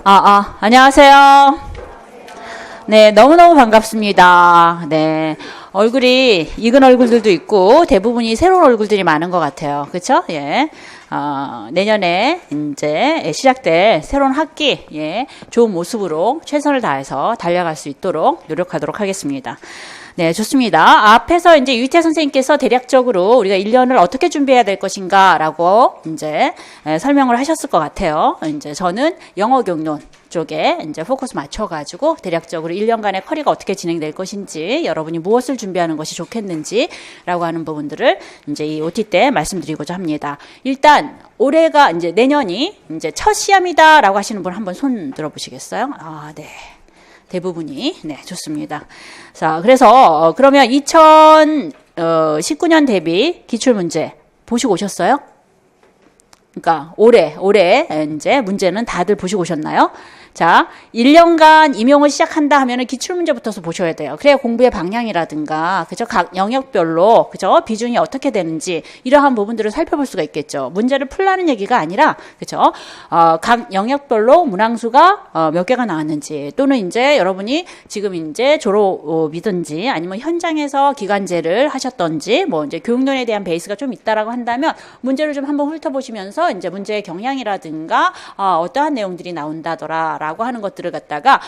안녕하세요. 네, 너무너무 반갑습니다. 네. 얼굴이 익은 얼굴들도 있고 대부분이 새로운 얼굴들이 많은 것 같아요. 그렇죠? 예. 내년에 이제 시작될 새로운 학기, 예, 좋은 모습으로 최선을 다해서 달려갈 수 있도록 노력하도록 하겠습니다. 네, 좋습니다. 앞에서 이제 유희태 선생님께서 대략적으로 우리가 1년을 어떻게 준비해야 될 것인가라고 이제 설명을 하셨을 것 같아요. 이제 저는 영어 경론 쪽에 이제 포커스 맞춰가지고 대략적으로 1년간의 커리가 어떻게 진행될 것인지, 여러분이 무엇을 준비하는 것이 좋겠는지라고 하는 부분들을 이제 이 OT 때 말씀드리고자 합니다. 일단 올해가 이제 내년이 이제 첫 시험이다라고 하시는 분 한번 손 들어보시겠어요? 네. 대부분이. 네, 좋습니다. 자, 그래서 그러면 2019년 대비 기출문제 보시고 오셨어요? 그러니까 올해 이제 문제는 다들 보시고 오셨나요? 자, 1년간 임용을 시작한다 하면은 기출문제부터 보셔야 돼요. 그래야 공부의 방향이라든가, 그죠? 각 영역별로, 그죠? 비중이 어떻게 되는지, 이러한 부분들을 살펴볼 수가 있겠죠. 문제를 풀라는 얘기가 아니라, 그죠? 각 영역별로 문항수가 몇 개가 나왔는지, 또는 이제 여러분이 지금 이제 졸업이든지, 아니면 현장에서 기간제를 하셨던지, 뭐 이제 교육론에 대한 베이스가 좀 있다라고 한다면, 문제를 좀 한번 훑어보시면서, 이제 문제의 경향이라든가, 어떠한 내용들이 나온다더라, 라고 하는 것들을 갖다가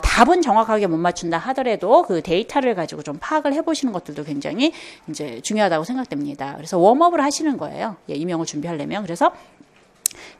답은 정확하게 못 맞춘다 하더라도 그 데이터를 가지고 좀 파악을 해보시는 것들도 굉장히 이제 중요하다고 생각됩니다. 그래서 웜업을 하시는 거예요. 예, 임용을 준비하려면. 그래서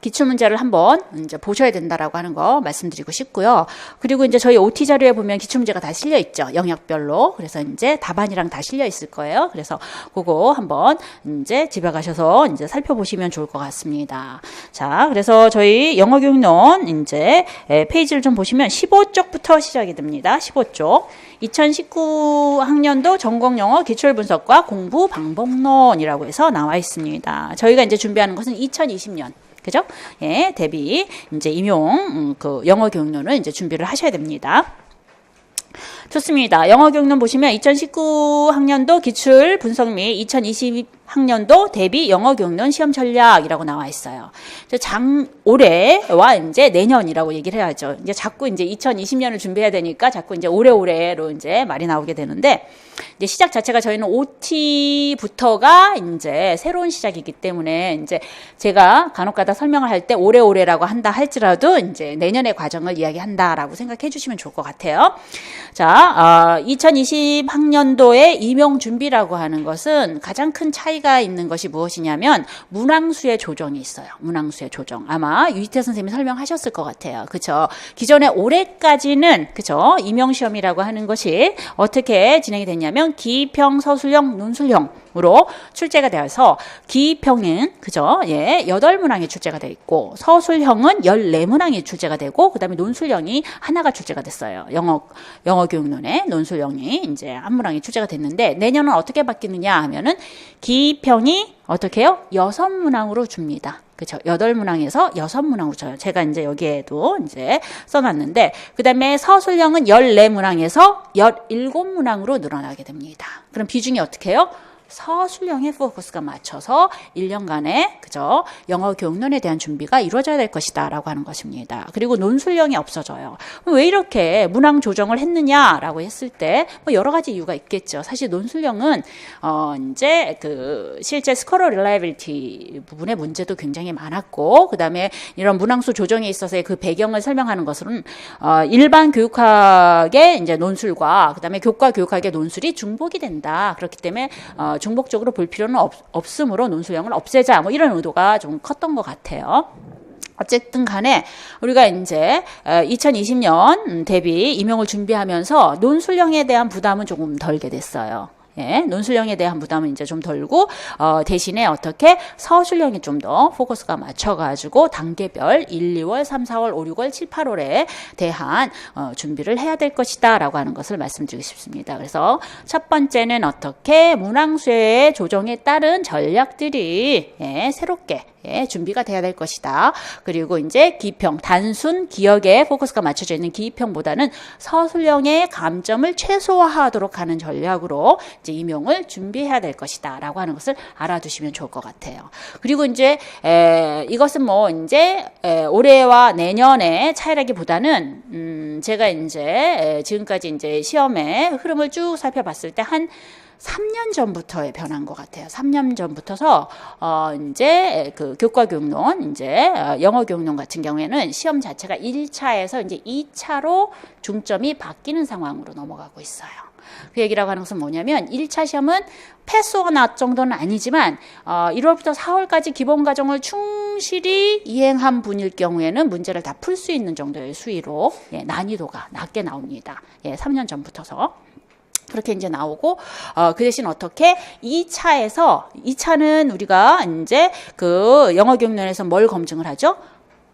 기출문제를 한번 이제 보셔야 된다라고 하는 거 말씀드리고 싶고요. 그리고 이제 저희 OT 자료에 보면 기출문제가 다 실려 있죠. 영역별로. 그래서 이제 답안이랑 다 실려 있을 거예요. 그래서 그거 한번 이제 집에 가셔서 이제 살펴보시면 좋을 것 같습니다. 자, 그래서 저희 영어교육론 이제 페이지를 좀 보시면 15쪽부터 시작이 됩니다. 15쪽. 2019학년도 전공영어 기출분석과 공부 방법론이라고 해서 나와 있습니다. 저희가 이제 준비하는 것은 2020년. 그죠? 예, 대비 이제 임용 그 영어 교육론을 이제 준비를 하셔야 됩니다. 좋습니다. 영어 교육론 보시면 2019학년도 기출 분석 및 2020학년도 대비 영어 교육론 시험 전략이라고 나와 있어요. 올해와 이제 내년이라고 얘기를 해야죠. 이제 자꾸 이제 2020년을 준비해야 되니까 자꾸 이제 올해로 이제 말이 나오게 되는데, 이제 시작 자체가 저희는 OT부터가 이제 새로운 시작이기 때문에 이제 제가 간혹가다 설명을 할 때 올해라고 한다 할지라도 이제 내년의 과정을 이야기한다라고 생각해 주시면 좋을 것 같아요. 자, 2020학년도의 임용 준비라고 하는 것은 가장 큰 차이가 있는 것이 무엇이냐면 문항수의 조정이 있어요. 문항수의 조정. 아마 유희태 선생님이 설명하셨을 것 같아요. 그렇죠? 기존에 올해까지는 그렇죠? 임용 시험이라고 하는 것이 어떻게 진행이 됐냐면 기평, 서술형, 논술형으로 출제가 되어서 기평은 그죠? 예, 8문항이 출제가 되어 있고 서술형은 14문항이 출제가 되고 그다음에 논술형이 하나가 출제가 됐어요. 영어 교육론에 논술형이 이제 한 문항이 출제가 됐는데, 내년은 어떻게 바뀌느냐 하면은 기평이 어떻게 해요? 6문항으로 줍니다. 그렇죠. 8문항에서 6문항으로 줘요. 제가 이제 여기에도 이제 써놨는데, 그 다음에 서술형은 14문항에서 17문항으로 늘어나게 됩니다. 그럼 비중이 어떻게 해요? 서술형에 포커스가 맞춰서 1년간의 그죠? 영어 교육론에 대한 준비가 이루어져야 될 것이다 라고 하는 것입니다. 그리고 논술형이 없어져요. 왜 이렇게 문항 조정을 했느냐라고 했을 때 뭐 여러 가지 이유가 있겠죠. 사실 논술형은 이제 그 실제 스코러 릴라이빌티 부분의 문제도 굉장히 많았고, 그다음에 이런 문항수 조정에 있어서의 그 배경을 설명하는 것은 일반 교육학의 이제 논술과 그다음에 교과 교육학의 논술이 중복이 된다. 그렇기 때문에 중복적으로 볼 필요는 없으므로 논술형을 없애자, 뭐 이런 의도가 좀 컸던 것 같아요. 어쨌든 간에 우리가 이제 2020년 대비 임용을 준비하면서 논술형에 대한 부담은 조금 덜게 됐어요. 예, 논술형에 대한 부담은 이제 좀 덜고 대신에 어떻게 서술형이 좀 더 포커스가 맞춰가지고 단계별 1, 2월, 3, 4월, 5, 6월, 7, 8월에 대한 준비를 해야 될 것이다 라고 하는 것을 말씀드리고 싶습니다. 그래서 첫 번째는 어떻게 문항수의 조정에 따른 전략들이 새롭게 예, 준비가 돼야 될 것이다. 그리고 이제 기평, 단순 기억에 포커스가 맞춰져 있는 기평보다는 서술형의 감점을 최소화하도록 하는 전략으로 이제 임용을 준비해야 될 것이다. 라고 하는 것을 알아두시면 좋을 것 같아요. 그리고 이제, 이것은 뭐 이제, 올해와 내년의 차이라기보다는, 제가 이제, 지금까지 이제 시험의 흐름을 쭉 살펴봤을 때 한 3년 전부터의 변화인 것 같아요. 3년 전부터서 이제 그 교과 교육론, 이제 영어 교육론 같은 경우에는 시험 자체가 1차에서 이제 2차로 중점이 바뀌는 상황으로 넘어가고 있어요. 그 얘기라고 하는 것은 뭐냐면 1차 시험은 패스오가 나 정도는 아니지만 1월부터 4월까지 기본 과정을 충실히 이행한 분일 경우에는 문제를 다 풀 수 있는 정도의 수위로 예, 난이도가 낮게 나옵니다. 예, 3년 전부터서. 그렇게 이제 나오고, 그 대신 어떻게 2차는 우리가 이제 그 영어 교육론에서 뭘 검증을 하죠?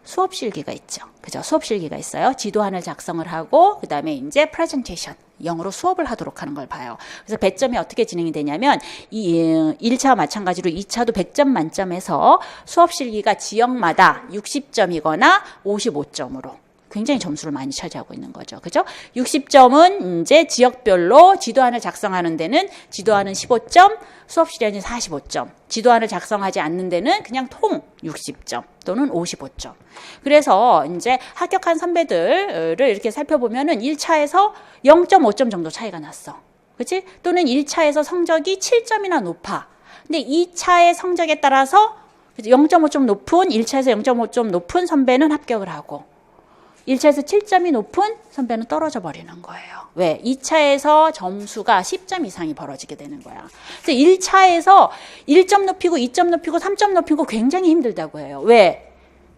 수업 실기가 있죠. 그죠? 수업 실기가 있어요. 지도안을 작성을 하고, 그 다음에 이제 프레젠테이션. 영어로 수업을 하도록 하는 걸 봐요. 그래서 배점이 어떻게 진행이 되냐면, 1차와 마찬가지로 2차도 100점 만점에서 수업 실기가 지역마다 60점이거나 55점으로. 굉장히 점수를 많이 차지하고 있는 거죠. 그죠? 60점은 이제 지역별로 지도안을 작성하는 데는 지도안은 15점, 수업 시간이 45점. 지도안을 작성하지 않는 데는 그냥 통 60점 또는 55점. 그래서 이제 합격한 선배들을 이렇게 살펴보면은 1차에서 0.5점 정도 차이가 났어. 그치? 또는 1차에서 성적이 7점이나 높아. 근데 2차의 성적에 따라서 0.5점 높은, 1차에서 0.5점 높은 선배는 합격을 하고 1차에서 7점이 높은 선배는 떨어져 버리는 거예요. 왜? 2차에서 점수가 10점 이상이 벌어지게 되는 거야. 그래서 1차에서 1점 높이고 2점 높이고 3점 높이고 굉장히 힘들다고 해요. 왜?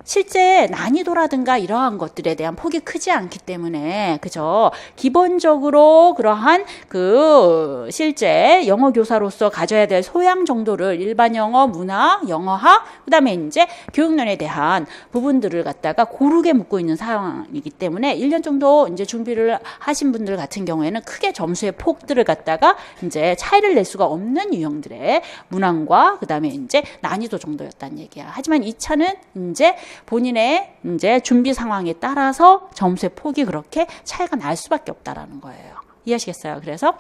실제 난이도라든가 이러한 것들에 대한 폭이 크지 않기 때문에, 그죠? 기본적으로 그러한 그 실제 영어 교사로서 가져야 될 소양 정도를 일반 영어, 문화, 영어학, 그 다음에 이제 교육론에 대한 부분들을 갖다가 고르게 묻고 있는 상황이기 때문에 1년 정도 이제 준비를 하신 분들 같은 경우에는 크게 점수의 폭들을 갖다가 이제 차이를 낼 수가 없는 유형들의 문항과 그 다음에 이제 난이도 정도였다는 얘기야. 하지만 2차는 이제 본인의 이제 준비 상황에 따라서 점수의 폭이 그렇게 차이가 날 수밖에 없다라는 거예요. 이해하시겠어요? 그래서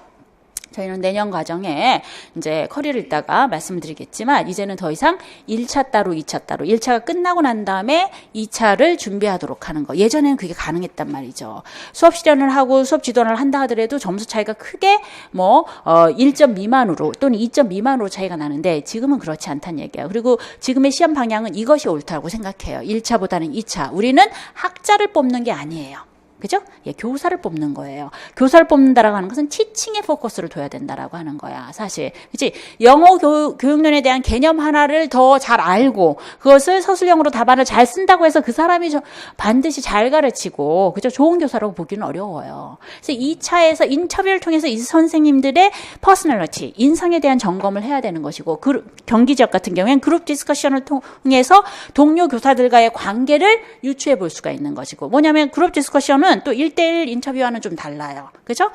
저희는 내년 과정에 이제 커리를 읽다가 말씀드리겠지만 이제는 더 이상 1차 따로 2차 따로 1차가 끝나고 난 다음에 2차를 준비하도록 하는 거. 예전에는 그게 가능했단 말이죠. 수업 실현을 하고 수업 지도를 한다 하더라도 점수 차이가 크게 뭐 1점 미만으로 또는 2점 미만으로 차이가 나는데 지금은 그렇지 않다는 얘기예요. 그리고 지금의 시험 방향은 이것이 옳다고 생각해요. 1차보다는 2차. 우리는 학자를 뽑는 게 아니에요. 그죠? 예, 교사를 뽑는 거예요. 교사를 뽑는다라고 하는 것은 티칭에 포커스를 둬야 된다라고 하는 거야, 사실. 그치? 영어 교육론에 대한 개념 하나를 더 잘 알고, 그것을 서술형으로 답안을 잘 쓴다고 해서 그 사람이 반드시 잘 가르치고, 그죠? 좋은 교사라고 보기는 어려워요. 그래서 2차에서 인터뷰를 통해서 이 선생님들의 퍼스널리티, 인성에 대한 점검을 해야 되는 것이고, 경기 지역 같은 경우에는 그룹 디스커션을 통해서 동료 교사들과의 관계를 유추해 볼 수가 있는 것이고, 뭐냐면 그룹 디스커션은 또 1대1 인터뷰와는 좀 달라요. 그죠?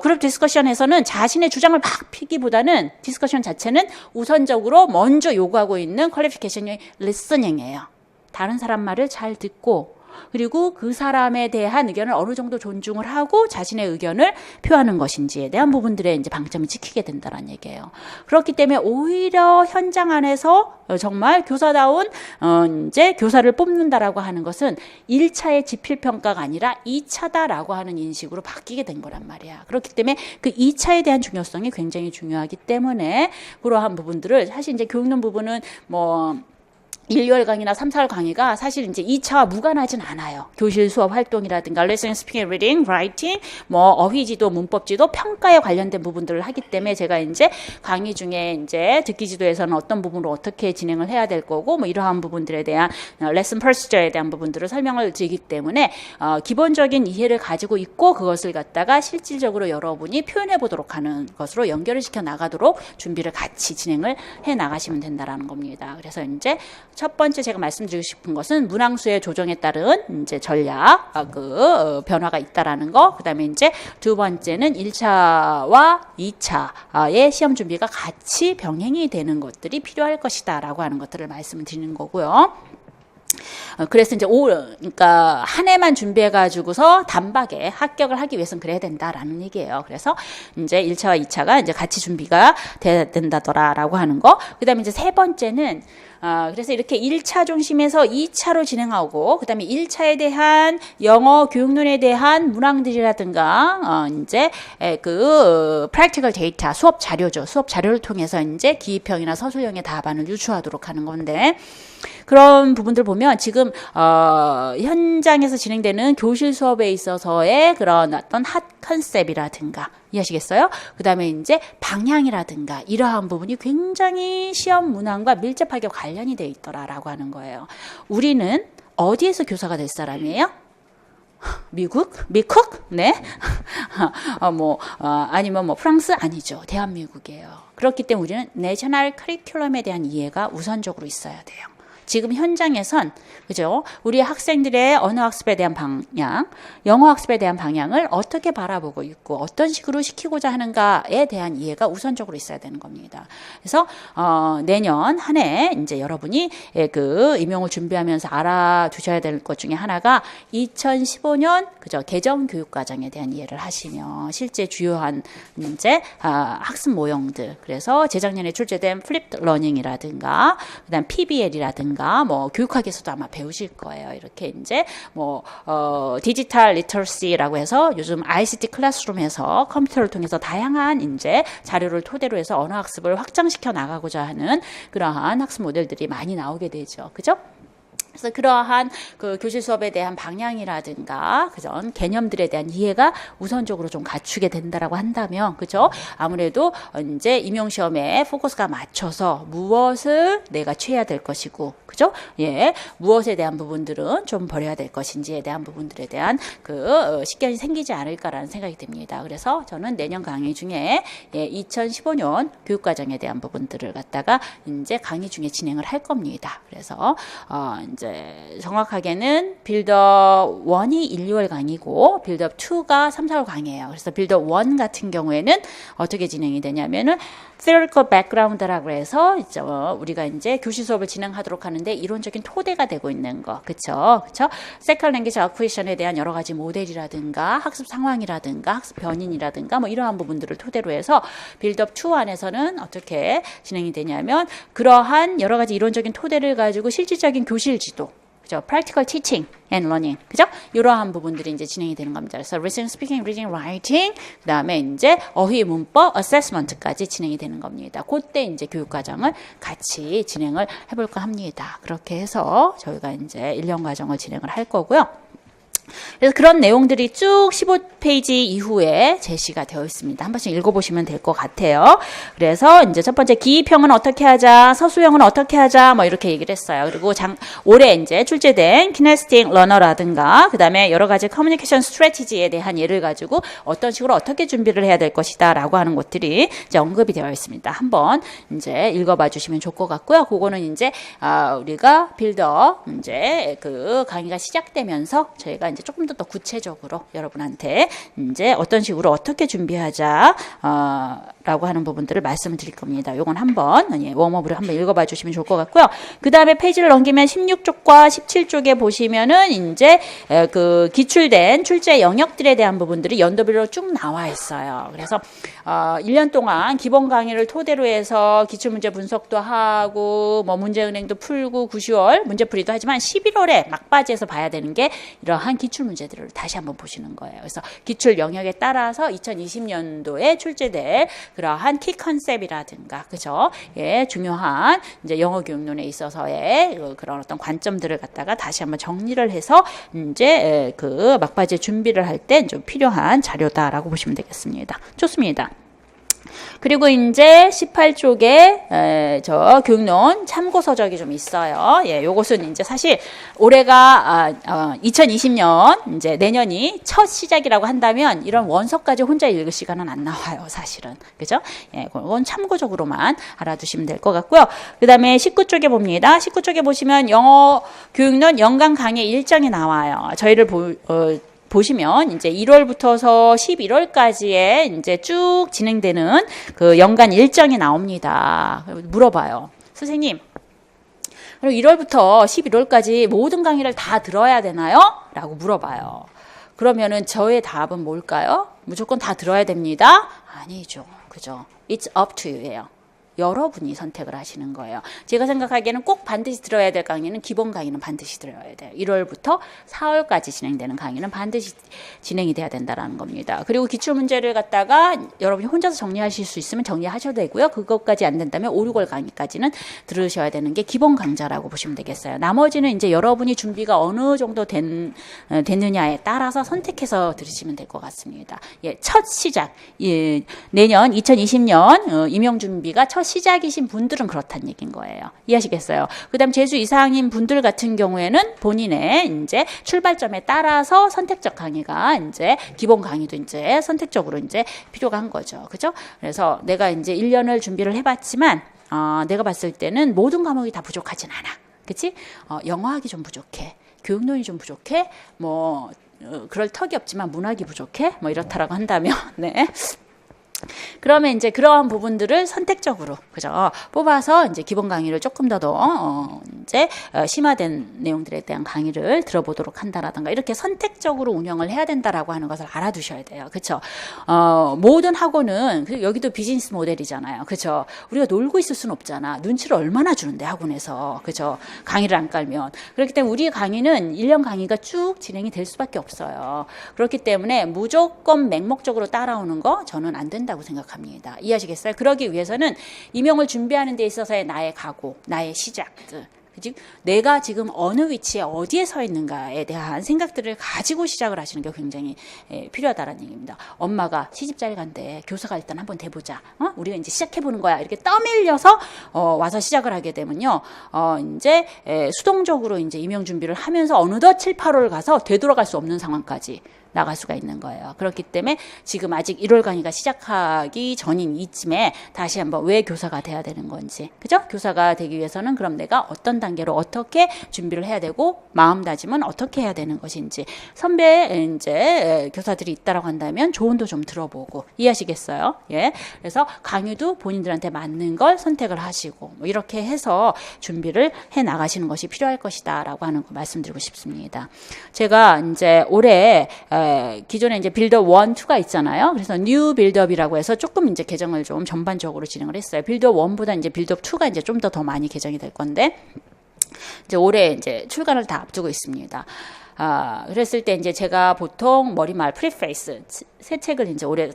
그룹 디스커션에서는 자신의 주장을 막 피기보다는 디스커션 자체는 우선적으로 먼저 요구하고 있는 퀄리피케이션이 리스닝이에요. 다른 사람 말을 잘 듣고 그리고 그 사람에 대한 의견을 어느 정도 존중을 하고 자신의 의견을 표하는 것인지에 대한 부분들에 이제 방점을 찍히게 된다는 얘기예요. 그렇기 때문에 오히려 현장 안에서 정말 교사다운 이제 교사를 뽑는다라고 하는 것은 1차의 지필평가가 아니라 2차다라고 하는 인식으로 바뀌게 된 거란 말이야. 그렇기 때문에 그 2차에 대한 중요성이 굉장히 중요하기 때문에 그러한 부분들을 사실 이제 교육론 부분은 뭐 1, 2월 강의나 3, 4월 강의가 사실 이제 2차와 무관하진 않아요. 교실 수업 활동이라든가 레슨 스피킹, 리딩, 라이팅, 뭐 어휘지도, 문법지도, 평가에 관련된 부분들을 하기 때문에 제가 이제 강의 중에 이제 듣기 지도에서는 어떤 부분으로 어떻게 진행을 해야 될 거고 뭐 이러한 부분들에 대한 레슨 프로시저에 대한 부분들을 설명을 드리기 때문에 기본적인 이해를 가지고 있고 그것을 갖다가 실질적으로 여러분이 표현해 보도록 하는 것으로 연결을 시켜 나가도록 준비를 같이 진행을 해 나가시면 된다라는 겁니다. 그래서 이제 첫 번째 제가 말씀드리고 싶은 것은 문항수의 조정에 따른 이제 전략 변화가 있다라는 거. 그다음에 이제 두 번째는 1차와 2차의 시험 준비가 같이 병행이 되는 것들이 필요할 것이다라고 하는 것들을 말씀드리는 거고요. 그래서 이제 그러니까 한 해만 준비해가지고서 단박에 합격을 하기 위해서는 그래야 된다라는 얘기예요. 그래서 이제 1차와 2차가 이제 같이 준비가 돼야 된다더라라고 하는 거. 그 다음에 이제 세 번째는 그래서 이렇게 1차 중심에서 2차로 진행하고, 그 다음에 1차에 대한 영어 교육론에 대한 문항들이라든가, 이제, practical data, 수업 자료죠. 수업 자료를 통해서 이제 기입형이나 서술형의 답안을 유추하도록 하는 건데, 그런 부분들 보면 지금, 현장에서 진행되는 교실 수업에 있어서의 그런 어떤 핫 컨셉이라든가, 이해하시겠어요? 그 다음에 이제 방향이라든가 이러한 부분이 굉장히 시험 문항과 밀접하게 관련이 되어 있더라라고 하는 거예요. 우리는 어디에서 교사가 될 사람이에요? 미국? 미국? 네. 아니면 프랑스? 아니죠. 대한민국이에요. 그렇기 때문에 우리는 내셔널 커리큘럼에 대한 이해가 우선적으로 있어야 돼요. 지금 현장에선 그죠? 우리 학생들의 언어 학습에 대한 방향, 영어 학습에 대한 방향을 어떻게 바라보고 있고 어떤 식으로 시키고자 하는가에 대한 이해가 우선적으로 있어야 되는 겁니다. 그래서 내년 한 해 이제 여러분이 임용을 준비하면서 알아두셔야 될 것 중에 하나가 2015년 그죠? 개정 교육 과정에 대한 이해를 하시며 실제 주요한 이제 학습 모형들, 그래서 재작년에 출제된 플립드 러닝이라든가 그다음 PBL이라든가 교육학에서도 아마 배우실 거예요. 이렇게 이제 디지털 리터러시라고 해서 요즘 ICT 클래스룸에서 컴퓨터를 통해서 다양한 이제 자료를 토대로 해서 언어 학습을 확장시켜 나가고자 하는 그러한 학습 모델들이 많이 나오게 되죠. 그죠? 그래서 그러한 교실 수업에 대한 방향이라든가 그런 개념들에 대한 이해가 우선적으로 좀 갖추게 된다라고 한다면, 그죠? 아무래도 이제 임용 시험에 포커스가 맞춰서 무엇을 내가 취해야 될 것이고, 그죠? 예, 무엇에 대한 부분들은 좀 버려야 될 것인지에 대한 부분들에 대한 식견이 생기지 않을까라는 생각이 듭니다. 그래서 저는 내년 강의 중에 2015년 교육과정에 대한 부분들을 갖다가 이제 강의 중에 진행을 할 겁니다. 그래서 이제 정확하게는 빌드업 1이 1, 2월 강의고 빌드업 2가 3, 4월 강의예요. 그래서 빌드업 1 같은 경우에는 어떻게 진행이 되냐면은 theoretical background라고 해서 우리가 이제 교실 수업을 진행하도록 하는데 이론적인 토대가 되고 있는 거, 그렇죠? 그렇죠? Second Language Acquisition에 대한 여러 가지 모델이라든가 학습 상황이라든가 학습 변인이라든가 이러한 부분들을 토대로 해서 빌드업 2 안에서는 어떻게 진행이 되냐면 그러한 여러 가지 이론적인 토대를 가지고 실질적인 교실 지도, 그죠? Practical teaching and learning, 그죠? 이러한 부분들이 이제 진행이 되는 겁니다. 그래서 listening, speaking, reading, writing, 그 다음에 이제 어휘, 문법, assessment까지 진행이 되는 겁니다. 그때 이제 교육과정을 같이 진행을 해볼까 합니다. 그렇게 해서 저희가 이제 1년 과정을 진행을 할 거고요. 그래서 그런 내용들이 쭉 15페이지 이후에 제시가 되어 있습니다. 한 번씩 읽어보시면 될 것 같아요. 그래서 이제 첫 번째 기입형은 어떻게 하자, 서술형은 어떻게 하자, 이렇게 얘기를 했어요. 그리고 올해 이제 출제된 키네스틱 러너라든가, 그 다음에 여러 가지 커뮤니케이션 스트래티지에 대한 예를 가지고 어떤 식으로 어떻게 준비를 해야 될 것이다라고 하는 것들이 이제 언급이 되어 있습니다. 한번 이제 읽어봐 주시면 좋을 것 같고요. 그거는 이제 우리가 빌더 이제 강의가 시작되면서 저희가 이제 조금 더 구체적으로 여러분한테 이제 어떤 식으로 어떻게 준비하자 라고 하는 부분들을 말씀을 드릴 겁니다. 요건 한번 웜업으로 한번 읽어봐 주시면 좋을 것 같고요. 그 다음에 페이지를 넘기면 16쪽과 17쪽에 보시면은 이제 기출된 출제 영역들에 대한 부분들이 연도별로 쭉 나와 있어요. 그래서 1년 동안 기본 강의를 토대로 해서 기출문제 분석도 하고 문제은행도 풀고 9, 10월 문제풀이도 하지만 11월에 막바지에서 봐야 되는 게 이러한 기출 문제들을 다시 한번 보시는 거예요. 그래서 기출 영역에 따라서 2020년도에 출제될 그러한 키 컨셉이라든가, 그죠? 예, 중요한 이제 영어 교육론에 있어서의 그런 어떤 관점들을 갖다가 다시 한번 정리를 해서 이제 막바지에 준비를 할 때 좀 필요한 자료다라고 보시면 되겠습니다. 좋습니다. 그리고 이제 18쪽에 저 교육론 참고서적이 좀 있어요. 예, 요것은 이제 사실 올해가 2020년 이제 내년이 첫 시작이라고 한다면 이런 원서까지 혼자 읽을 시간은 안 나와요, 사실은. 그죠? 예, 그건 참고적으로만 알아두시면 될 것 같고요. 그다음에 19쪽에 봅니다. 19쪽에 보시면 영어 교육론 연간 강의 일정이 나와요. 저희를 보시면 이제 1월부터서 11월까지에 이제 쭉 진행되는 그 연간 일정이 나옵니다. 물어봐요. 선생님, 그럼 1월부터 11월까지 모든 강의를 다 들어야 되나요? 라고 물어봐요. 그러면은 저의 답은 뭘까요? 무조건 다 들어야 됩니다. 아니죠. 그죠? It's up to you예요. 여러분이 선택을 하시는 거예요. 제가 생각하기에는 꼭 반드시 들어야 될 강의는 기본 강의는 반드시 들어야 돼요. 1월부터 4월까지 진행되는 강의는 반드시 진행이 돼야 된다는 겁니다. 그리고 기출문제를 갖다가 여러분이 혼자서 정리하실 수 있으면 정리하셔도 되고요. 그것까지 안 된다면 5, 6월 강의까지는 들으셔야 되는 게 기본 강좌라고 보시면 되겠어요. 나머지는 이제 여러분이 준비가 어느 정도 됐느냐에 따라서 선택해서 들으시면 될 것 같습니다. 예, 첫 시작. 예, 내년 2020년 임용준비가 첫 시작이신 분들은 그렇다는 얘기인 거예요. 이해하시겠어요? 그다음 재수 이상인 분들 같은 경우에는 본인의 이제 출발점에 따라서 선택적 강의가 이제 기본 강의도 이제 선택적으로 이제 필요가 한 거죠. 그죠? 그래서 내가 이제 1년을 준비를 해봤지만 내가 봤을 때는 모든 과목이 다 부족하진 않아. 그치? 영어학이 좀 부족해. 교육론이 좀 부족해. 뭐 그럴 턱이 없지만 문학이 부족해. 뭐 이렇다라고 한다면 네. 그러면 이제 그러한 부분들을 선택적으로 그죠 뽑아서 이제 기본 강의를 조금 더 이제 심화된 내용들에 대한 강의를 들어보도록 한다라든가 이렇게 선택적으로 운영을 해야 된다라고 하는 것을 알아두셔야 돼요. 그렇죠? 모든 학원은 여기도 비즈니스 모델이잖아요. 그렇죠? 우리가 놀고 있을 수는 없잖아. 눈치를 얼마나 주는데 학원에서 그렇죠? 강의를 안 깔면 그렇기 때문에 우리 강의는 1년 강의가 쭉 진행이 될 수밖에 없어요. 그렇기 때문에 무조건 맹목적으로 따라오는 거 저는 안 된다. 다고 생각합니다. 이해하시겠어요? 그러기 위해서는 임용을 준비하는 데 있어서의 나의 각오, 나의 시작들, 즉 내가 지금 어느 위치에 어디에 서 있는가에 대한 생각들을 가지고 시작을 하시는 게 굉장히 필요하다는 얘기입니다. 엄마가 시집잘 간대. 교사가 일단 한번 돼보자. 우리가 이제 시작해보는 거야. 이렇게 떠밀려서 와서 시작을 하게 되면요. 이제 수동적으로 이제 임용 준비를 하면서 어느덧 7, 8월 가서 되돌아갈 수 없는 상황까지 나갈 수가 있는 거예요. 그렇기 때문에 지금 아직 1월 강의가 시작하기 전인 이쯤에 다시 한번 왜 교사가 돼야 되는 건지, 그죠? 교사가 되기 위해서는 그럼 내가 어떤 단계로 어떻게 준비를 해야 되고 마음다짐은 어떻게 해야 되는 것인지 선배 이제 교사들이 있다라고 한다면 조언도 좀 들어보고 이해하시겠어요? 예. 그래서 강의도 본인들한테 맞는 걸 선택을 하시고 뭐 이렇게 해서 준비를 해 나가시는 것이 필요할 것이다라고 하는 거 말씀드리고 싶습니다. 제가 이제 올해 기존에 이제 빌드업 1, 2가 있잖아요. 그래서 뉴 빌드업이라고 해서 조금 이제 개정을 좀 전반적으로 진행을 했어요. 빌드업 1보다 이제 빌드업 2가 이제 좀 더 많이 개정이 될 건데, 이제 올해 이제 출간을 다 앞두고 있습니다. 그랬을 때 이제 제가 보통 머리말 프리페이스 새 책을 이제 올해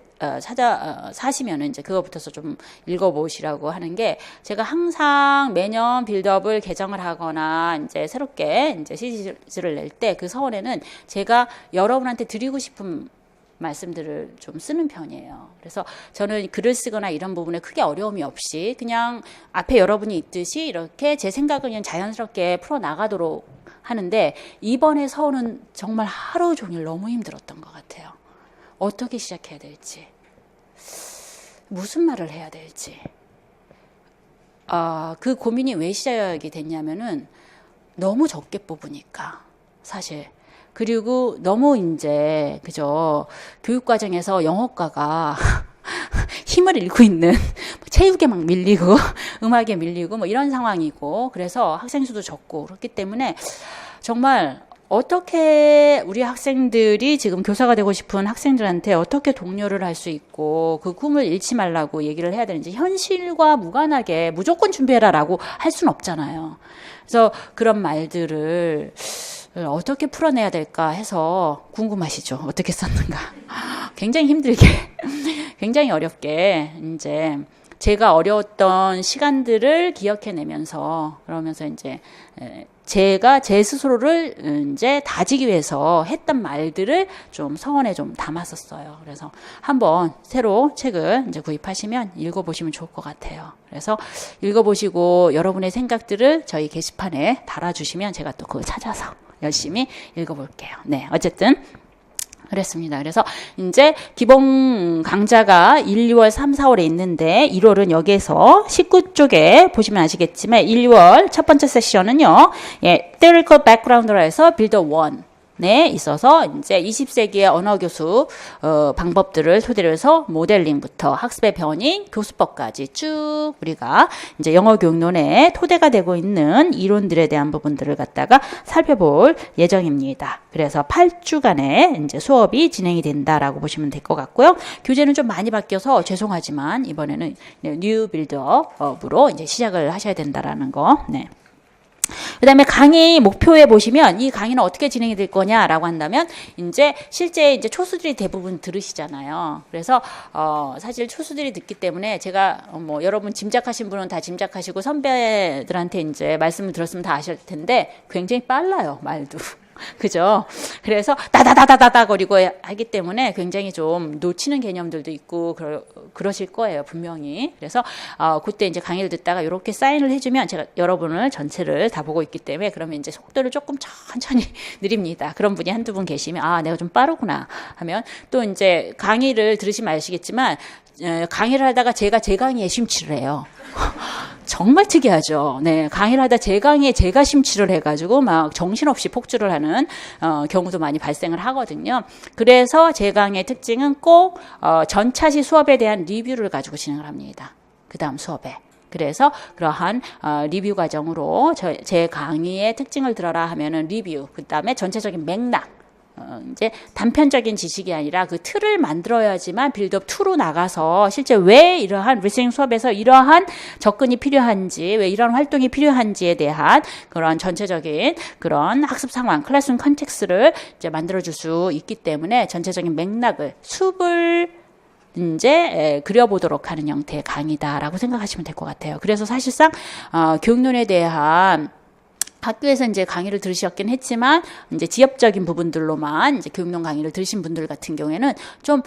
사시면은 이제 그거부터서 좀 읽어보시라고 하는 게, 제가 항상 매년 빌드업을 개정을 하거나 이제 새롭게 이제 시리즈를 낼 때 그 서원에는 제가 여러분한테 드리고 싶은 말씀들을 좀 쓰는 편이에요. 그래서 저는 글을 쓰거나 이런 부분에 크게 어려움이 없이 그냥 앞에 여러분이 있듯이 이렇게 제 생각을 그냥 자연스럽게 풀어나가도록 하는데, 이번에 서울은 정말 하루 종일 너무 힘들었던 것 같아요. 어떻게 시작해야 될지, 무슨 말을 해야 될지. 그 고민이 왜 시작이 됐냐면은 너무 적게 뽑으니까 사실. 그리고 너무 이제 그죠, 교육과정에서 영어과가 힘을 잃고 있는, 체육에 막 밀리고 음악에 밀리고 뭐 이런 상황이고, 그래서 학생 수도 적고 그렇기 때문에 정말 어떻게 우리 학생들이 지금 교사가 되고 싶은 학생들한테 어떻게 독려를 할 수 있고 그 꿈을 잃지 말라고 얘기를 해야 되는지, 현실과 무관하게 무조건 준비해라라고 할 수는 없잖아요. 그래서 그런 말들을 어떻게 풀어내야 될까 해서 궁금하시죠? 어떻게 썼는가? 굉장히 힘들게, 굉장히 어렵게 이제 제가 어려웠던 시간들을 기억해내면서, 그러면서 이제 제가 제 스스로를 이제 다지기 위해서 했던 말들을 좀 서원에 좀 담았었어요. 그래서 한번 새로 책을 이제 구입하시면 읽어보시면 좋을 것 같아요. 그래서 읽어보시고 여러분의 생각들을 저희 게시판에 달아주시면 제가 또 그거 찾아서 열심히 읽어볼게요. 네, 어쨌든 그랬습니다. 그래서 이제 기본 강좌가 1, 2월, 3, 4월에 있는데 1월은 여기에서 19쪽에 보시면 아시겠지만 1, 2월 첫 번째 세션은요. theoretical background라 해서 build 1. 네, 있어서 이제 20세기의 언어 교수 방법들을 토대로 해서 모델링부터 학습의 변인, 교수법까지 쭉 우리가 이제 영어 교육론의 토대가 되고 있는 이론들에 대한 부분들을 갖다가 살펴볼 예정입니다. 그래서 8주간의 이제 수업이 진행이 된다라고 보시면 될 것 같고요. 교재는 좀 많이 바뀌어서 죄송하지만 이번에는 뉴 빌드업으로 이제 시작을 하셔야 된다라는 거. 네. 그 다음에 강의 목표에 보시면 이 강의는 어떻게 진행이 될 거냐라고 한다면 이제 실제 이제 초수들이 대부분 들으시잖아요. 그래서 사실 초수들이 듣기 때문에 제가 뭐 여러분 짐작하신 분은 다 짐작하시고 선배들한테 이제 말씀을 들었으면 다 아실 텐데 굉장히 빨라요, 말도. 그죠? 그래서 다다다다다다 거리고 하기 때문에 굉장히 좀 놓치는 개념들도 있고 그러실 거예요, 분명히. 그래서 그때 이제 강의를 듣다가 이렇게 사인을 해주면 제가 여러분을 전체를 다 보고 있기 때문에 그러면 이제 속도를 조금 천천히 느립니다. 그런 분이 한두 분 계시면 내가 좀 빠르구나 하면 또 이제 강의를 들으시면 아시겠지만 강의를 하다가 제가 제 강의에 심취를 해요. 정말 특이하죠. 네, 강의를 하다 제 강의에 제가 심취를 해가지고 막 정신없이 폭주를 하는 경우도 많이 발생을 하거든요. 그래서 제 강의의 특징은 꼭 전차시 수업에 대한 리뷰를 가지고 진행을 합니다. 그 다음 수업에. 그래서 그러한 리뷰 과정으로 제 강의의 특징을 들어라 하면은 리뷰, 그 다음에 전체적인 맥락, 이제 단편적인 지식이 아니라 그 틀을 만들어야지만 빌드업 2로 나가서 실제 왜 이러한 리스닝 수업에서 이러한 접근이 필요한지, 왜 이런 활동이 필요한지에 대한 그런 전체적인 그런 학습 상황, 클래스룸 컨텍스트를 이제 만들어줄 수 있기 때문에 전체적인 맥락을 숲을 이제 그려보도록 하는 형태의 강의다라고 생각하시면 될 것 같아요. 그래서 사실상 교육론에 대한 학교에서 이제 강의를 들으셨긴 했지만 이제 지엽적인 부분들로만 이제 교육론 강의를 들으신 분들 같은 경우에는 좀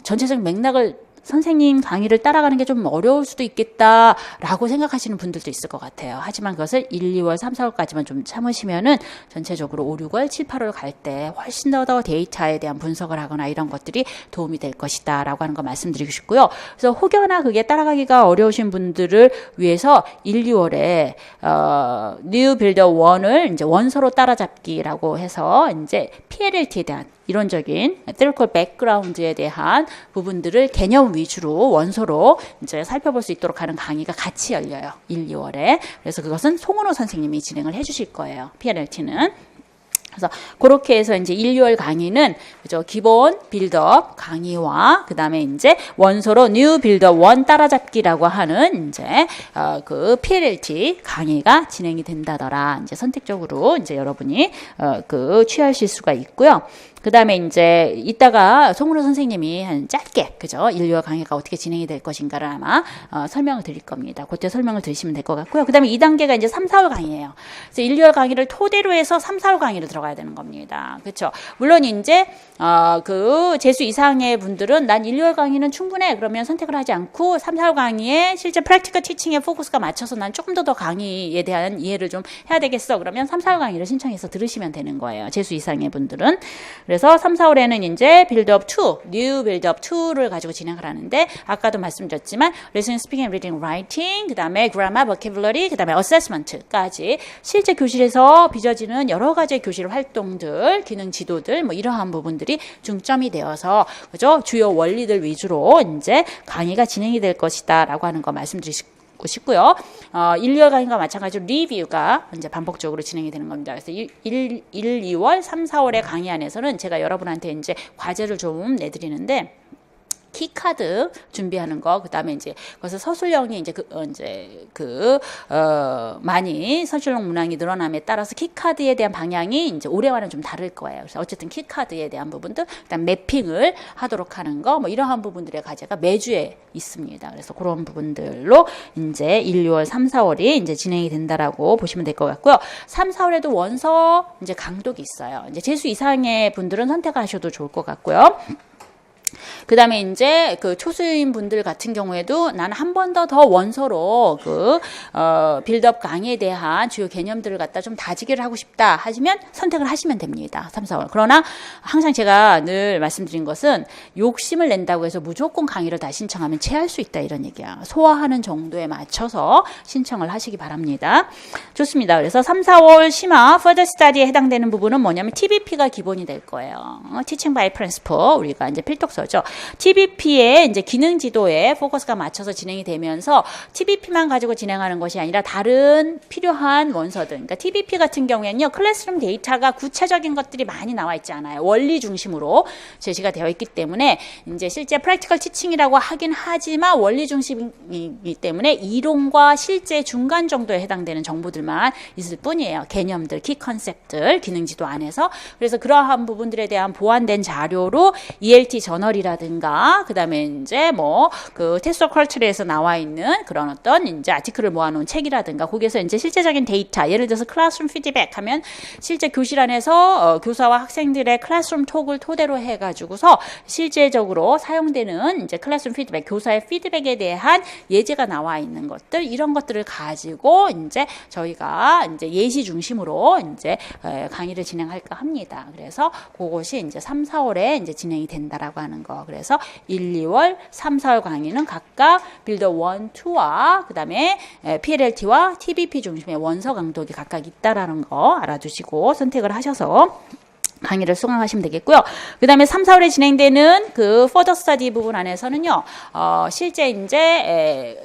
전체적인 맥락을 선생님 강의를 따라가는 게 좀 어려울 수도 있겠다라고 생각하시는 분들도 있을 것 같아요. 하지만 그것을 1, 2월, 3, 4월까지만 좀 참으시면은 전체적으로 5, 6월, 7, 8월 갈 때 훨씬 더 데이터에 대한 분석을 하거나 이런 것들이 도움이 될 것이다 라고 하는 거 말씀드리고 싶고요. 그래서 혹여나 그게 따라가기가 어려우신 분들을 위해서 1, 2월에 New Builder 1을 이제 원서로 따라잡기라고 해서 이제 PLLT에 대한 이론적인 theoretical background에 대한 부분들을 개념 위주로 원서로 이제 살펴볼 수 있도록 하는 강의가 같이 열려요. 1, 2월에. 그래서 그것은 송은호 선생님이 진행을 해주실 거예요. PLLT는. 그래서 그렇게 해서 이제 1, 2월 강의는 그죠, 기본 빌드업 강의와 그다음에 이제 원서로 new 빌드업 1 따라잡기라고 하는 이제 그 PLLT 강의가 진행이 된다더라. 이제 선택적으로 이제 여러분이 그 취하실 수가 있고요. 그 다음에 이제 이따가 송은호 선생님이 한 짧게 그죠, 1, 2월 강의가 어떻게 진행이 될 것인가를 아마 설명을 드릴 겁니다. 그때 설명을 들으시면 될 것 같고요. 그 다음에 2단계가 이제 3, 4월 강의예요. 그래서 1, 2월 강의를 토대로 해서 3, 4월 강의를 들어가야 되는 겁니다. 그렇죠? 물론 이제 그 재수 이상의 분들은 난 1, 2월 강의는 충분해. 그러면 선택을 하지 않고 3, 4월 강의에 실제 프랙티컬 티칭에 포커스가 맞춰서 난 조금 더 강의에 대한 이해를 좀 해야 되겠어. 그러면 3, 4월 강의를 신청해서 들으시면 되는 거예요. 재수 이상의 분들은. 그래서 3, 4월에는 이제 빌드업 2, 뉴 빌드업 2를 가지고 진행을 하는데 아까도 말씀드렸지만 listening, speaking, reading, writing, 그 다음에 grammar, vocabulary, 그 다음에 assessment까지 실제 교실에서 빚어지는 여러 가지 교실 활동들, 기능 지도들 뭐 이러한 부분들이 중점이 되어서 그죠, 주요 원리들 위주로 이제 강의가 진행이 될 것이다라고 하는 거 말씀드리고 싶고요. 1, 2월 강의가 마찬가지로 리뷰가 이제 반복적으로 진행이 되는 겁니다. 그래서 1, 2월, 3, 4월의 강의 안에서는 제가 여러분한테 이제 과제를 좀 내드리는데 키카드 준비하는 거, 그 다음에 이제 그래서 서술형이 이제 많이 서술형 문항이 늘어남에 따라서 키카드에 대한 방향이 이제 올해와는 좀 다를 거예요. 그래서 어쨌든 키카드에 대한 부분들, 그다음 매핑을 하도록 하는 거, 뭐 이러한 부분들의 과제가 매주에 있습니다. 그래서 그런 부분들로 이제 1, 2월, 3, 4월이 이제 진행이 된다라고 보시면 될 것 같고요. 3, 4월에도 원서 이제 강독이 있어요. 이제 재수 이상의 분들은 선택하셔도 좋을 것 같고요. 그 다음에 이제 그 초수인 분들 같은 경우에도 나는 한 번 더 원서로 빌드업 강의에 대한 주요 개념들을 갖다 좀 다지기를 하고 싶다 하시면 선택을 하시면 됩니다. 3, 4월. 그러나 항상 제가 늘 말씀드린 것은 욕심을 낸다고 해서 무조건 강의를 다 신청하면 체할 수 있다 이런 얘기야. 소화하는 정도에 맞춰서 신청을 하시기 바랍니다. 좋습니다. 그래서 3, 4월 심화 Further Study에 해당되는 부분은 뭐냐면 TBP가 기본이 될 거예요. Teaching by Principle 우리가 이제 필독서죠. TBP의 이제 기능 지도에 포커스가 맞춰서 진행이 되면서 TBP만 가지고 진행하는 것이 아니라 다른 필요한 원서들. 그러니까 TBP 같은 경우에는요, 클래스룸 데이터가 구체적인 것들이 많이 나와 있지 않아요. 원리 중심으로 제시가 되어 있기 때문에 이제 실제 프랙티컬 티칭이라고 하긴 하지만 원리 중심이기 때문에 이론과 실제 중간 정도에 해당되는 정보들만 있을 뿐이에요. 개념들, 키 컨셉들, 기능 지도 안에서. 그래서 그러한 부분들에 대한 보완된 자료로 ELT 저널이라든가 그 다음에 이제 그 테스트 컬처리에서 나와 있는 그런 어떤 이제 아티클을 모아놓은 책이라든가 거기에서 이제 실제적인 데이터, 예를 들어서 클래스룸 피드백 하면 실제 교실 안에서 교사와 학생들의 클래스룸 톡을 토대로 해가지고서 실제적으로 사용되는 이제 클래스룸 피드백, 교사의 피드백에 대한 예제가 나와 있는 것들, 이런 것들을 가지고 이제 저희가 이제 예시 중심으로 이제 강의를 진행할까 합니다. 그래서 그것이 이제 3, 4월에 이제 진행이 된다라고 하는 거. 그래서 1, 2월, 3, 4월 강의는 각각 빌더 1, 2와 그 다음에 PLLT와 TBP 중심의 원서 강독이 각각 있다라는 거 알아두시고 선택을 하셔서 강의를 수강하시면 되겠고요. 그 다음에 3, 4월에 진행되는 그 Further Study 부분 안에서는요, 실제 이제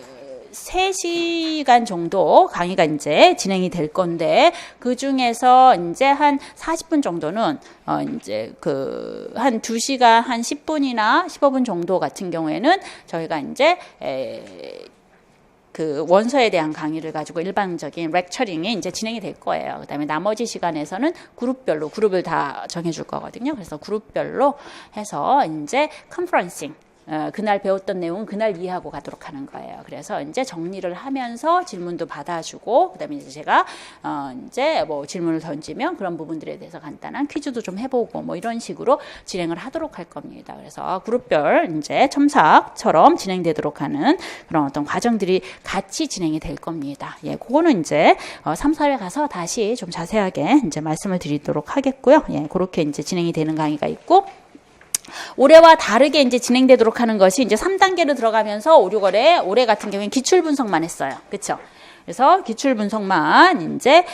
3시간 정도 강의가 이제 진행이 될 건데, 그 중에서 이제 한 40분 정도는, 이제 한 2시간 한 10분이나 15분 정도 같은 경우에는 저희가 이제, 그 원서에 대한 강의를 가지고 일반적인 렉처링이 이제 진행이 될 거예요. 그 다음에 나머지 시간에서는 그룹별로, 그룹을 다 정해줄 거거든요. 그래서 그룹별로 해서 이제 컨퍼런싱, 그날 배웠던 내용은 그날 이해하고 가도록 하는 거예요. 그래서 이제 정리를 하면서 질문도 받아주고, 그 다음에 이제 제가, 이제 질문을 던지면 그런 부분들에 대해서 간단한 퀴즈도 좀 해보고, 이런 식으로 진행을 하도록 할 겁니다. 그래서 그룹별 이제 첨삭처럼 진행되도록 하는 그런 어떤 과정들이 같이 진행이 될 겁니다. 예, 그거는 이제, 3, 4회 가서 다시 좀 자세하게 이제 말씀을 드리도록 하겠고요. 예, 그렇게 이제 진행이 되는 강의가 있고, 올해와 다르게 이제 진행되도록 하는 것이 이제 3단계로 들어가면서 5, 6월에 올해 같은 경우에는 기출 분석만 했어요. 그렇죠? 그래서 기출 분석만 이제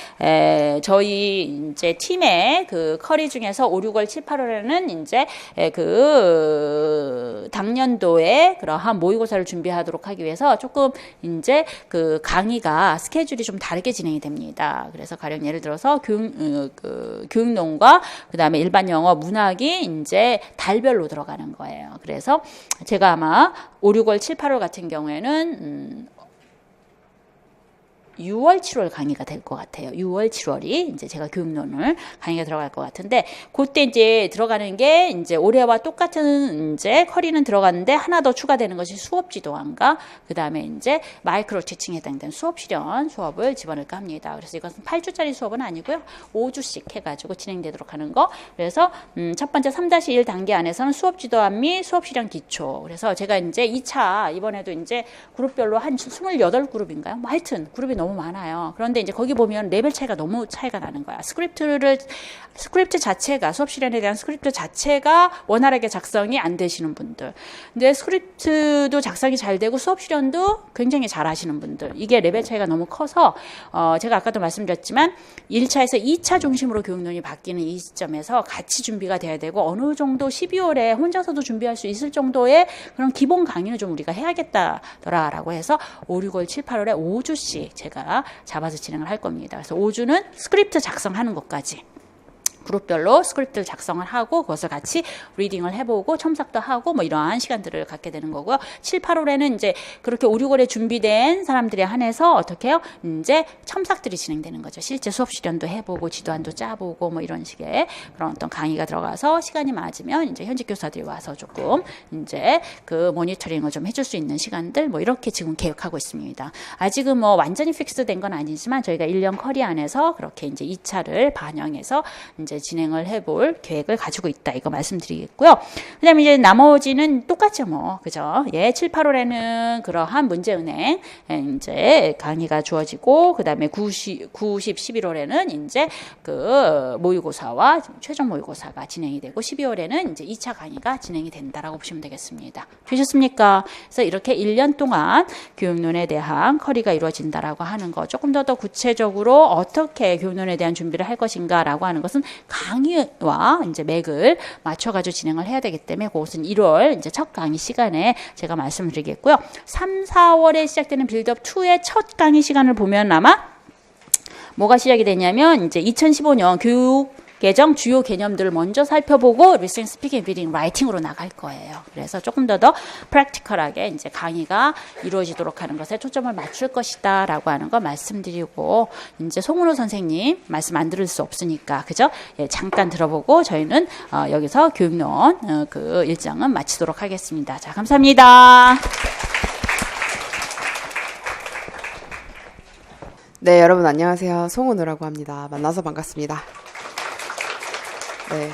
저희 이제 팀의 그 커리 중에서 5, 6월, 7, 8월에는 이제 그 당년도에 그러한 모의고사를 준비하도록 하기 위해서 조금 이제 그 강의가 스케줄이 좀 다르게 진행이 됩니다. 그래서 가령 예를 들어서 교육론과 그 다음에 일반 영어, 문학이 이제 달별로 들어가는 거예요. 그래서 제가 아마 5, 6월, 7, 8월 같은 경우에는 6월, 7월 강의가 될 것 같아요. 6월, 7월이 이제 제가 교육론을 강의가 들어갈 것 같은데, 그때 이제 들어가는 게 이제 올해와 똑같은 이제 커리는 들어갔는데 하나 더 추가되는 것이 수업 지도안과 그 다음에 이제 마이크로 티칭에 해당되는 수업 실현 수업을 집어넣을까 합니다. 그래서 이것은 8주짜리 수업은 아니고요. 5주씩 해가지고 진행되도록 하는 거. 그래서 첫 번째 3-1 단계 안에서는 수업 지도안 및 수업 실현 기초. 그래서 제가 이제 2차 이번에도 이제 그룹별로 한 28그룹인가요? 하여튼 그룹이 너무 많아요. 그런데 이제 거기 보면 레벨 차이가 너무 차이가 나는 거야. 스크립트 자체가, 수업 실현에 대한 스크립트 자체가 원활하게 작성이 안 되시는 분들. 근데 스크립트도 작성이 잘 되고 수업 실현도 굉장히 잘 하시는 분들. 이게 레벨 차이가 너무 커서, 제가 아까도 말씀드렸지만 1차에서 2차 중심으로 교육론이 바뀌는 이 시점에서 같이 준비가 돼야 되고, 어느 정도 12월에 혼자서도 준비할 수 있을 정도의 그런 기본 강의는 좀 우리가 해야겠다더라라고 해서 5, 6월, 7, 8월에 5주씩 제가 잡아서 진행을 할 겁니다. 그래서 5주는 스크립트 작성하는 것까지, 그룹별로 스크립트를 작성을 하고 그것을 같이 리딩을 해보고 첨삭도 하고 뭐 이러한 시간들을 갖게 되는 거고요. 7, 8월에는 이제 그렇게 5, 6월에 준비된 사람들에 한해서 어떻게 해요? 이제 첨삭들이 진행되는 거죠. 실제 수업 실현도 해보고 지도안도 짜보고 뭐 이런 식의 그런 어떤 강의가 들어가서 시간이 맞으면 이제 현직 교사들이 와서 조금 이제 그 모니터링을 좀 해줄 수 있는 시간들 뭐 이렇게 지금 계획하고 있습니다. 아직은 뭐 완전히 픽스된 건 아니지만 저희가 1년 커리 안에서 그렇게 이제 2차를 반영해서 이제 진행을 해볼 계획을 가지고 있다. 이거 말씀드리겠고요. 그 다음에 이제 나머지는 똑같죠, 뭐. 그죠? 예, 7, 8월에는 그러한 문제은행 이제 강의가 주어지고, 그 다음에 90, 11월에는 이제 그 모의고사와 최종 모의고사가 진행이 되고, 12월에는 이제 2차 강의가 진행이 된다라고 보시면 되겠습니다. 되셨습니까? 그래서 이렇게 1년 동안 교육론에 대한 커리가 이루어진다라고 하는 거, 조금 더 구체적으로 어떻게 교육론에 대한 준비를 할 것인가라고 하는 것은 강의와 이제 맥을 맞춰가지고 진행을 해야 되기 때문에 그것은 1월 이제 첫 강의 시간에 제가 말씀드리겠고요. 3, 4월에 시작되는 빌드업 2의 첫 강의 시간을 보면 아마 뭐가 시작이 되냐면 이제 2015년 교육 개정 주요 개념들을 먼저 살펴보고 리스닝, 스피킹, 리딩, 라이팅으로 나갈 거예요. 그래서 조금 더 프랙티컬하게 이제 강의가 이루어지도록 하는 것에 초점을 맞출 것이다라고 하는 거 말씀드리고, 이제 송은호 선생님 말씀 안 들을 수 없으니까 그죠? 예, 잠깐 들어보고 저희는 여기서 교육론 그 일정은 마치도록 하겠습니다. 자, 감사합니다. 네, 여러분 안녕하세요. 송은우라고 합니다. 만나서 반갑습니다. 네,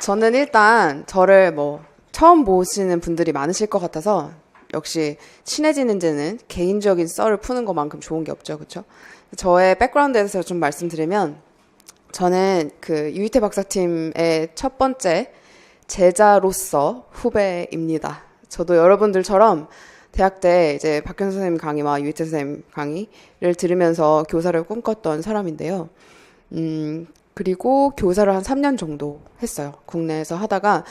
저는 일단 저를 뭐 처음 보시는 분들이 많으실 것 같아서 역시 친해지는 데는 개인적인 썰을 푸는 것만큼 좋은 게 없죠, 그렇죠? 저의 백그라운드에 대해서 좀 말씀드리면, 저는 그 유희태 박사팀의 첫 번째 제자로서 후배입니다. 저도 여러분들처럼 대학 때 이제 박현 선생님 강의와 유희태 선생님 강의를 들으면서 교사를 꿈꿨던 사람인데요. 그리고 교사를 한 3년 정도 했어요. 국내에서 하다가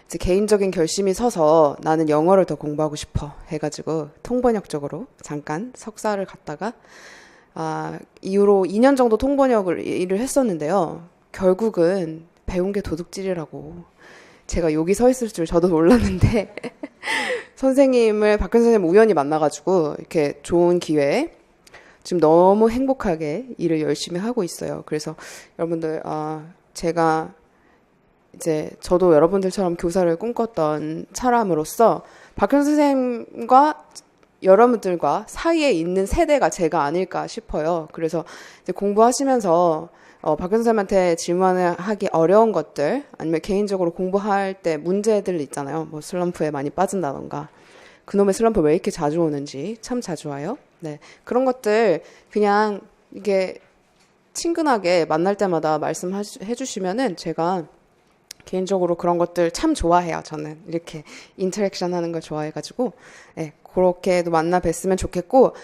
이제 개인적인 결심이 서서 나는 영어를 더 공부하고 싶어 해가지고 통번역 쪽으로 잠깐 석사를 갔다가 이후로 2년 정도 통번역을 일을 했었는데요. 결국은 배운 게 도둑질이라고, 제가 여기 서 있을 줄 저도 몰랐는데 선생님을 박현 선생님 우연히 만나가지고 이렇게 좋은 기회에 지금 너무 행복하게 일을 열심히 하고 있어요. 그래서 여러분들, 제가 이제 저도 여러분들처럼 교사를 꿈꿨던 사람으로서 박현 선생님과 여러분들과 사이에 있는 세대가 제가 아닐까 싶어요. 그래서 이제 공부하시면서 박현 선생님한테 질문을 하기 어려운 것들, 아니면 개인적으로 공부할 때 문제들 있잖아요. 뭐 슬럼프에 많이 빠진다던가, 그놈의 슬럼프 왜 이렇게 자주 오는지 참 자주 와요. 네, 그런 것들 그냥 이게 친근하게 만날 때마다 말씀해 주시면은 제가 개인적으로 그런 것들 참 좋아해요. 저는 이렇게 인터랙션 하는 걸 좋아해가지고, 네, 그렇게도 만나 뵀으면 좋겠고,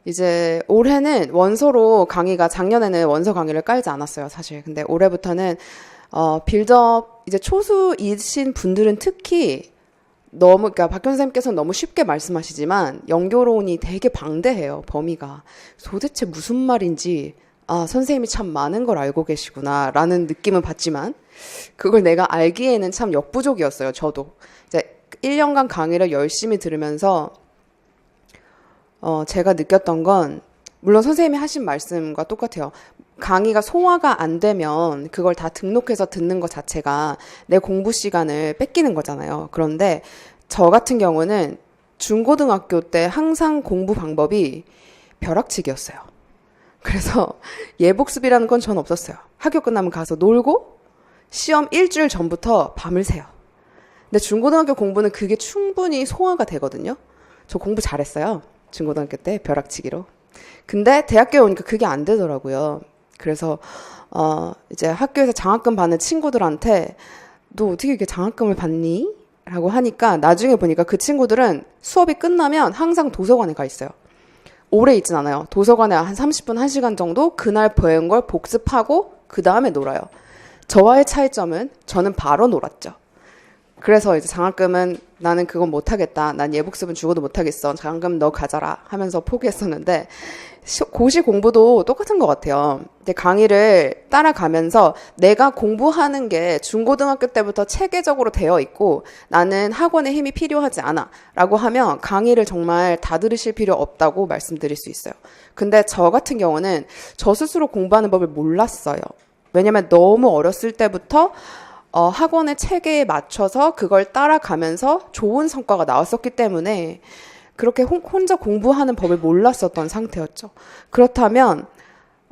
이제 올해는 원서로 강의가, 작년에는 원서 강의를 깔지 않았어요, 사실. 근데 올해부터는 빌드업 이제 초수이신 분들은 특히 너무, 그러니까 박현 선생님께서는 너무 쉽게 말씀하시지만 연교론이 되게 방대해요, 범위가. 도대체 무슨 말인지, 선생님이 참 많은 걸 알고 계시구나 라는 느낌은 받지만, 그걸 내가 알기에는 참 역부족이었어요, 저도. 이제 1년간 강의를 열심히 들으면서 제가 느꼈던 건, 물론 선생님이 하신 말씀과 똑같아요. 강의가 소화가 안 되면 그걸 다 등록해서 듣는 것 자체가 내 공부 시간을 뺏기는 거잖아요. 그런데 저 같은 경우는 중고등학교 때 항상 공부 방법이 벼락치기였어요. 그래서 예복습이라는 건 전 없었어요. 학교 끝나면 가서 놀고 시험 일주일 전부터 밤을 새요. 근데 중고등학교 공부는 그게 충분히 소화가 되거든요. 저 공부 잘했어요. 중고등학교 때 벼락치기로. 근데 대학교에 오니까 그게 안 되더라고요. 그래서 이제 학교에서 장학금 받는 친구들한테 너 어떻게 이렇게 장학금을 받니? 라고 하니까 나중에 보니까 그 친구들은 수업이 끝나면 항상 도서관에 가 있어요. 오래 있진 않아요. 도서관에 한 30분, 1시간 정도 그날 배운 걸 복습하고 그 다음에 놀아요. 저와의 차이점은 저는 바로 놀았죠. 그래서 이제 장학금은 나는 그건 못하겠다. 난 예복습은 죽어도 못하겠어. 장학금 너 가져라 하면서 포기했었는데, 고시 공부도 똑같은 것 같아요. 근데 강의를 따라가면서 내가 공부하는 게 중고등학교 때부터 체계적으로 되어 있고 나는 학원의 힘이 필요하지 않아 라고 하면 강의를 정말 다 들으실 필요 없다고 말씀드릴 수 있어요. 근데 저 같은 경우는 저 스스로 공부하는 법을 몰랐어요. 왜냐면 너무 어렸을 때부터 학원의 체계에 맞춰서 그걸 따라가면서 좋은 성과가 나왔었기 때문에 그렇게 혼자 공부하는 법을 몰랐었던 상태였죠. 그렇다면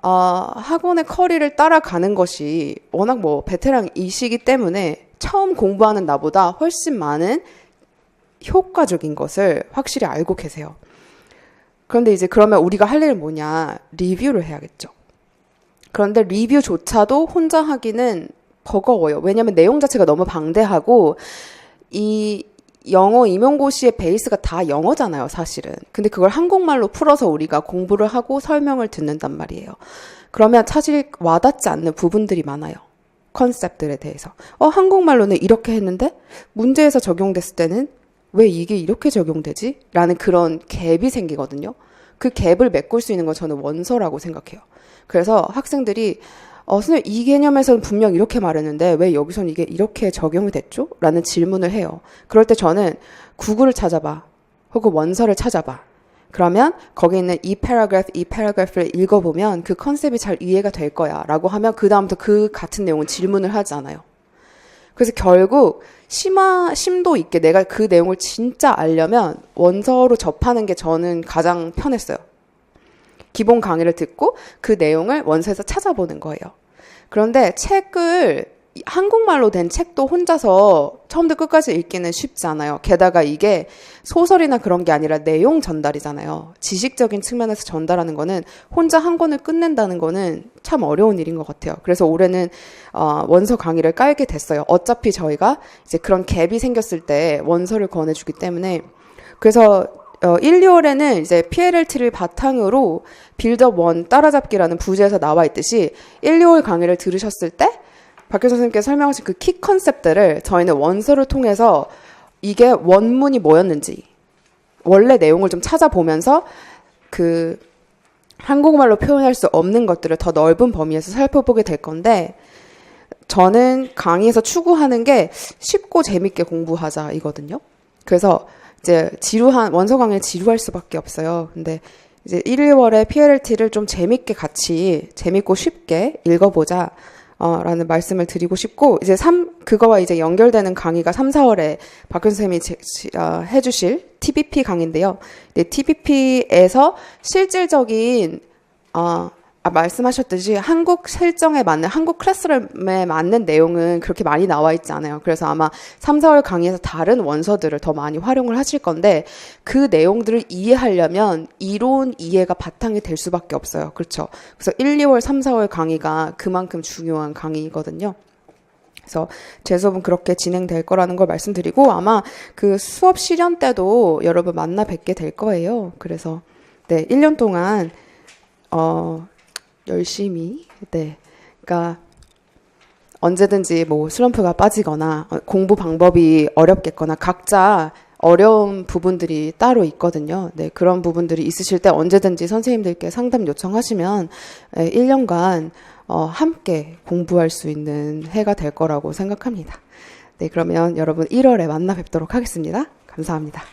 학원의 커리를 따라가는 것이 워낙 뭐 베테랑이시기 때문에 처음 공부하는 나보다 훨씬 많은 효과적인 것을 확실히 알고 계세요. 그런데 이제 그러면 우리가 할 일은 뭐냐? 리뷰를 해야겠죠. 그런데 리뷰조차도 혼자 하기는 버거워요. 왜냐하면 내용 자체가 너무 방대하고 이 영어 임용고시의 베이스가 다 영어잖아요, 사실은. 근데 그걸 한국말로 풀어서 우리가 공부를 하고 설명을 듣는단 말이에요. 그러면 사실 와닿지 않는 부분들이 많아요. 컨셉들에 대해서. 한국말로는 이렇게 했는데 문제에서 적용됐을 때는 왜 이게 이렇게 적용되지? 라는 그런 갭이 생기거든요. 그 갭을 메꿀 수 있는 건 저는 원서라고 생각해요. 그래서 학생들이 선생님 이 개념에서는 분명 이렇게 말했는데 왜 여기서는 이게 이렇게 적용이 됐죠? 라는 질문을 해요. 그럴 때 저는 구글을 찾아봐. 혹은 원서를 찾아봐. 그러면 거기 있는 이 패러그래프를 읽어보면 그 컨셉이 잘 이해가 될 거야 라고 하면 그 다음부터 그 같은 내용은 질문을 하지 않아요. 그래서 결국 심도 있게 내가 그 내용을 진짜 알려면 원서로 접하는 게 저는 가장 편했어요. 기본 강의를 듣고 그 내용을 원서에서 찾아보는 거예요. 그런데 책을 한국말로 된 책도 혼자서 처음부터 끝까지 읽기는 쉽지 않아요. 게다가 이게 소설이나 그런 게 아니라 내용 전달이잖아요. 지식적인 측면에서 전달하는 거는 혼자 한 권을 끝낸다는 거는 참 어려운 일인 것 같아요. 그래서 올해는 원서 강의를 깔게 됐어요. 어차피 저희가 이제 그런 갭이 생겼을 때 원서를 권해주기 때문에. 그래서 1, 2월에는 이제 PLLT를 바탕으로 빌드업 1 따라잡기라는 부제에서 나와 있듯이 1, 2월 강의를 들으셨을 때 박효 선생님께서 설명하신 그 키 컨셉들을 저희는 원서를 통해서 이게 원문이 뭐였는지 원래 내용을 좀 찾아보면서 그 한국말로 표현할 수 없는 것들을 더 넓은 범위에서 살펴보게 될 건데 저는 강의에서 추구하는 게 쉽고 재밌게 공부하자 이거든요. 그래서 이제 원서 강의를 지루할 수밖에 없어요. 근데 이제 1, 2월에 PLLT를 좀 재밌고 쉽게 읽어보자. 라는 말씀을 드리고 싶고, 이제 그거와 이제 연결되는 강의가 3, 4월에 박현 선생님이 해주실 TBP 강의인데요. 네, TBP에서 실질적인, 말씀하셨듯이 한국 실정에 맞는, 한국 클래스룸에 맞는 내용은 그렇게 많이 나와 있지 않아요. 그래서 아마 3, 4월 강의에서 다른 원서들을 더 많이 활용을 하실 건데, 그 내용들을 이해하려면 이론 이해가 바탕이 될 수밖에 없어요. 그렇죠? 그래서 1, 2월, 3, 4월 강의가 그만큼 중요한 강의거든요. 그래서 제 수업은 그렇게 진행될 거라는 걸 말씀드리고, 아마 그 수업 실현 때도 여러분 만나 뵙게 될 거예요. 그래서, 네, 1년 동안, 열심히, 네. 그러니까 언제든지 뭐 슬럼프가 빠지거나 공부 방법이 어렵겠거나 각자 어려운 부분들이 따로 있거든요. 네. 그런 부분들이 있으실 때 언제든지 선생님들께 상담 요청하시면 1년간 함께 공부할 수 있는 해가 될 거라고 생각합니다. 네. 그러면 여러분 1월에 만나 뵙도록 하겠습니다. 감사합니다.